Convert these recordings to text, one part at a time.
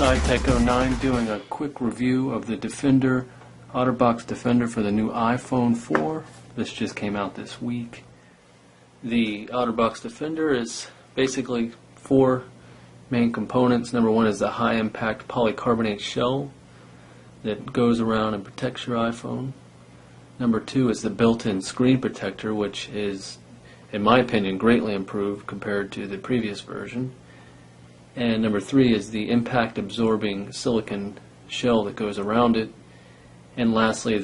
SciTech09 doing a quick review of the Defender, otterbox Defender for the new iPhone 4. This just came out this week. The otterbox Defender is basically four main components. Number one is the high impact polycarbonate shell that goes around and protects your iPhone. Number two is the built-in screen protector, which is, in my opinion, greatly improved compared to the previous version. And number three is the impact absorbing silicone shell that goes around it. And lastly,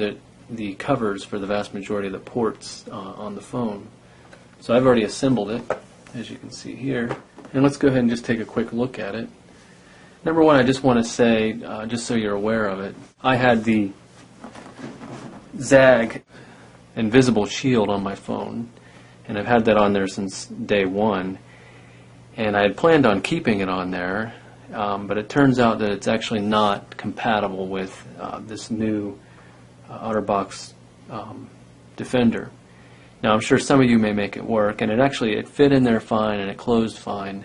the covers for the vast majority of the ports on the phone. So I've already assembled it, as you can see here. And let's go ahead and just take a quick look at it. Number one, I just want to say, just so you're aware of it, I had the Zag invisible shield on my phone, and I've had that on there since day one. And I had planned on keeping it on there, but it turns out that it's actually not compatible with this new otterbox Defender. Now I'm sure some of you may make it work, and it fit in there fine and it closed fine.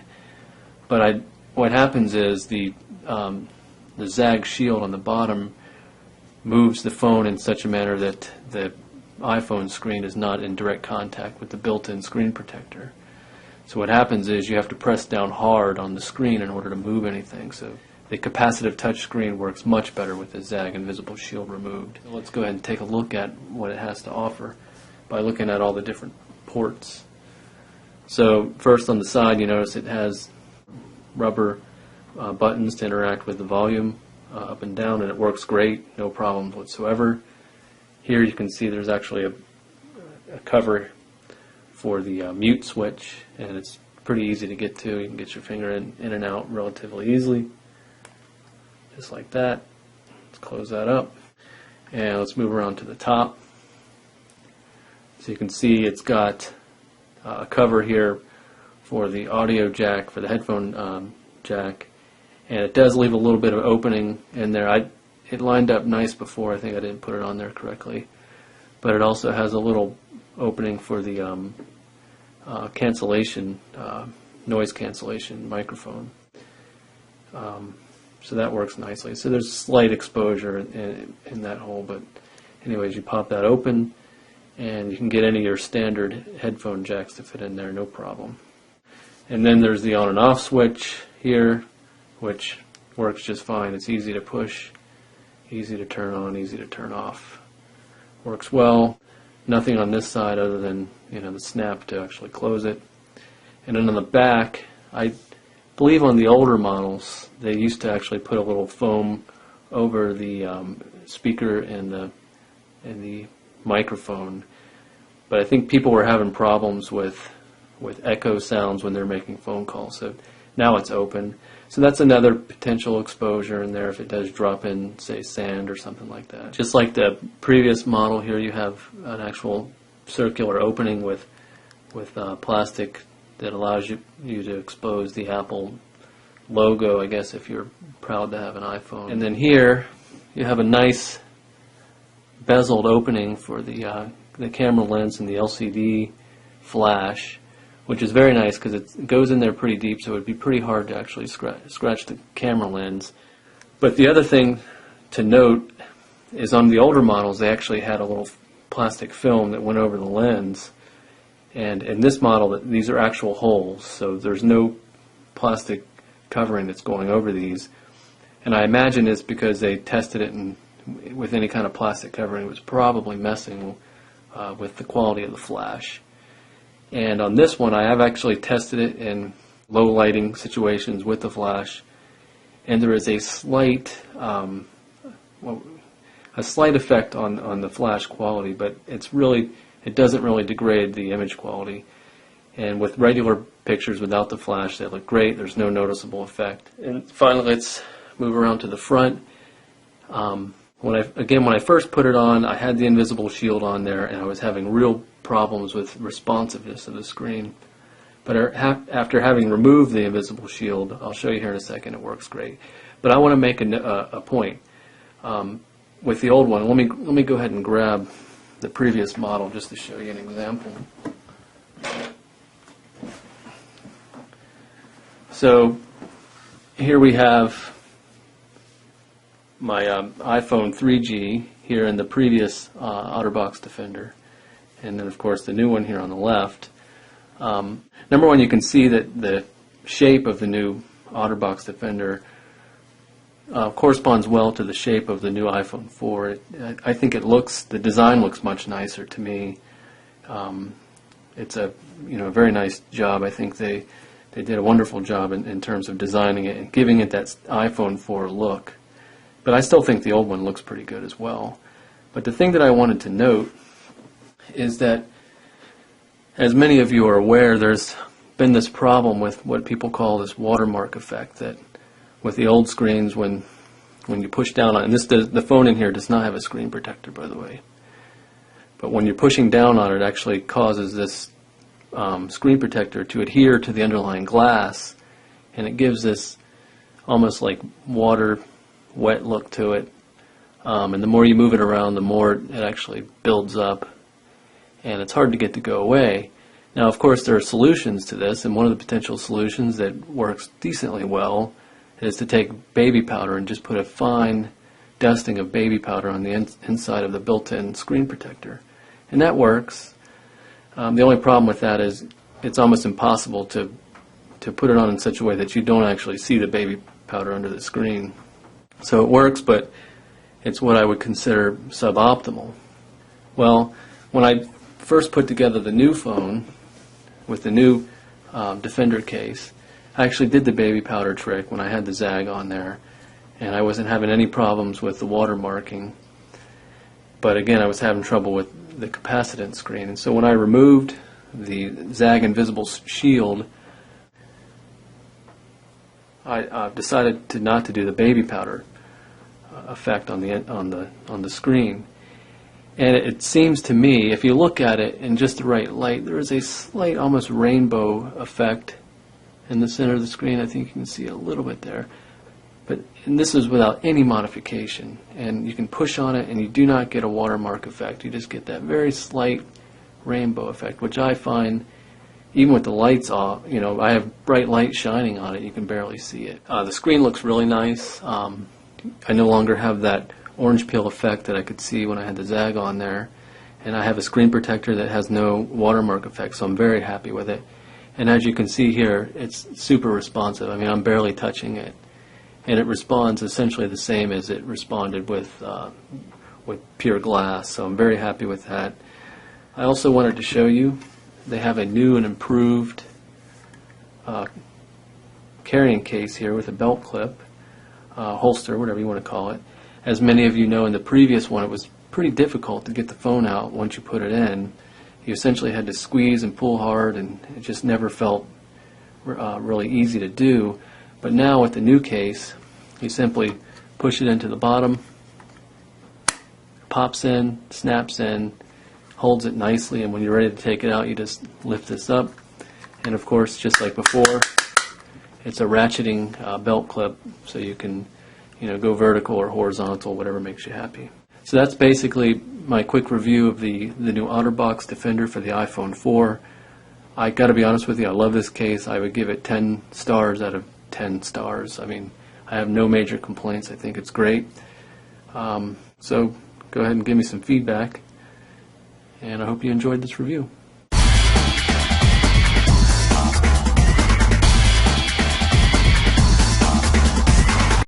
But what happens is the Zag shield on the bottom moves the phone in such a manner that the iPhone screen is not in direct contact with the built-in screen protector. So what happens is you have to press down hard on the screen in order to move anything. So the capacitive touch screen works much better with the Zag invisible shield removed. So let's go ahead and take a look at what it has to offer by looking at all the different ports. So first on the side, you notice it has rubber buttons to interact with the volume up and down, and it works great, no problems whatsoever. Here you can see there's actually a cover for the mute switch, and it's pretty easy to get to. You can get your finger in and out relatively easily, just like that. Let's close that up, and let's move around to the top. So you can see it's got a cover here for the audio jack, for the headphone jack, and it does leave a little bit of opening in there. It lined up nice before. I think I didn't put it on there correctly, but it also has a little opening for the cancellation, noise cancellation microphone. So that works nicely. So there's slight exposure in that hole, but anyways, you pop that open and you can get any of your standard headphone jacks to fit in there, no problem. And then there's the on and off switch here, which works just fine. It's easy to push, easy to turn on, easy to turn off. Works well. Nothing on this side other than the snap to actually close it. And then on the back, I believe on the older models they used to actually put a little foam over the speaker and the microphone. But I think people were having problems with echo sounds when they're making phone calls. So now it's open. So that's another potential exposure in there if it does drop in, say, sand or something like that. Just like the previous model here, you have an actual circular opening with plastic that allows you to expose the Apple logo, I guess, if you're proud to have an iPhone. And then here you have a nice bezeled opening for the camera lens and the LCD flash, which is very nice because it goes in there pretty deep, so it would be pretty hard to actually scratch the camera lens. But the other thing to note is on the older models, they actually had a little plastic film that went over the lens. And in this model, these are actual holes, so there's no plastic covering that's going over these. And I imagine it's because they tested it with any kind of plastic covering. It was probably messing with the quality of the flash. And on this one, I have actually tested it in low lighting situations with the flash, and there is a slight effect on the flash quality, but it doesn't really degrade the image quality. And with regular pictures without the flash, they look great. There's no noticeable effect. And finally, let's move around to the front. When I first put it on, I had the invisible shield on there, and I was having real problems with responsiveness of the screen. But after having removed the invisible shield, I'll show you here in a second, it works great. But I want to make a point. With the old one, let me go ahead and grab the previous model just to show you an example. So here we have my iPhone 3G here in the previous OtterBox Defender, and then of course the new one here on the left. Number one, you can see that the shape of the new OtterBox Defender corresponds well to the shape of the new iPhone 4. I think the design looks much nicer to me. It's a very nice job. I think they did a wonderful job in terms of designing it and giving it that iPhone 4 look. But I still think the old one looks pretty good as well. But the thing that I wanted to note is that, as many of you are aware, there's been this problem with what people call this watermark effect, that with the old screens, when you push down on it, and the phone in here does not have a screen protector, by the way, but when you're pushing down on it, it actually causes this screen protector to adhere to the underlying glass, and it gives this almost like wet look to it. And the more you move it around, the more it actually builds up, and it's hard to get to go away. Now, of course, there are solutions to this, and one of the potential solutions that works decently well is to take baby powder and just put a fine dusting of baby powder on the inside of the built-in screen protector. And that works. The only problem with that is it's almost impossible to put it on in such a way that you don't actually see the baby powder under the screen. So it works, but it's what I would consider suboptimal. Well, when I first put together the new phone with the new Defender case, I actually did the baby powder trick when I had the zag on there, and I wasn't having any problems with the watermarking. But again, I was having trouble with the capacitance screen. And so when I removed the zag invisible shield, I decided not to do the baby powder effect on the screen. And it seems to me, if you look at it in just the right light, there is a slight, almost rainbow effect in the center of the screen. I think you can see a little bit there. And this is without any modification. And you can push on it and you do not get a watermark effect. You just get that very slight rainbow effect, which I find, even with the lights off, I have bright light shining on it, you can barely see it. The screen looks really nice. I no longer have that orange peel effect that I could see when I had the zag on there. And I have a screen protector that has no watermark effect, so I'm very happy with it. And as you can see here, it's super responsive. I mean, I'm barely touching it. And it responds essentially the same as it responded with pure glass, so I'm very happy with that. I also wanted to show you, they have a new and improved carrying case here with a belt clip, holster, whatever you want to call it. As many of you know, in the previous one, it was pretty difficult to get the phone out once you put it in. You essentially had to squeeze and pull hard, and it just never felt really easy to do. But now with the new case, you simply push it into the bottom, pops in, snaps in, holds it nicely, and when you're ready to take it out, you just lift this up. And of course, just like before, it's a ratcheting belt clip, so you can go vertical or horizontal, whatever makes you happy. So that's basically my quick review of the new OtterBox Defender for the iPhone 4. I got to be honest with you, I love this case. I would give it 10 stars out of 10 stars. I mean, I have no major complaints. I think it's great. So go ahead and give me some feedback, and I hope you enjoyed this review.